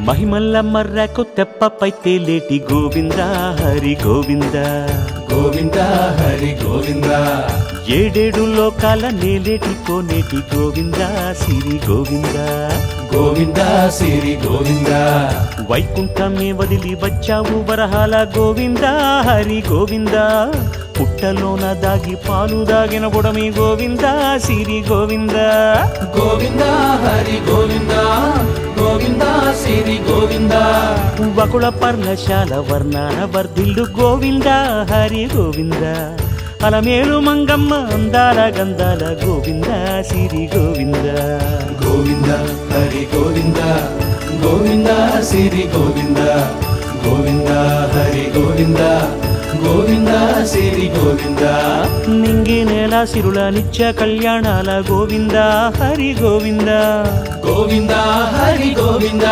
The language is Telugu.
మహిమల్ల మర్రకు తెప్పపై తేలేటి గోవింద హరి గోవింద గోవింద హరి గోవింద ఏడేడు లోకాల నేలేటి కోనేటి గోవింద సిరి గోవింద గోవింద సిరి గోవింద వైకుంఠమే వదిలి వచ్చావు వరహాల గోవింద హరి గోవింద పుట్టలోన దాగి పాలు దాగిన బుడమి గోవింద సిరి గోవింద గోవింద హరి గోవింద గోవింద సిరి గోవింద వకుళ పర్ణశాల వర్ణాన వర్ధిల్లు గోవింద హరి గోవింద అలమేలు మంగమ్మ అందాల గంధాల గోవింద సిరి గోవింద గోవింద హరి గోవింద గోవింద సిరి గోవింద గోవింద హరి గోవింద గోవింద సిరి గోవింద నింగి నేల సిరుల నిత్య కళ్యాణాల గోవింద హరి గోవింద గోవింద హరి గోవింద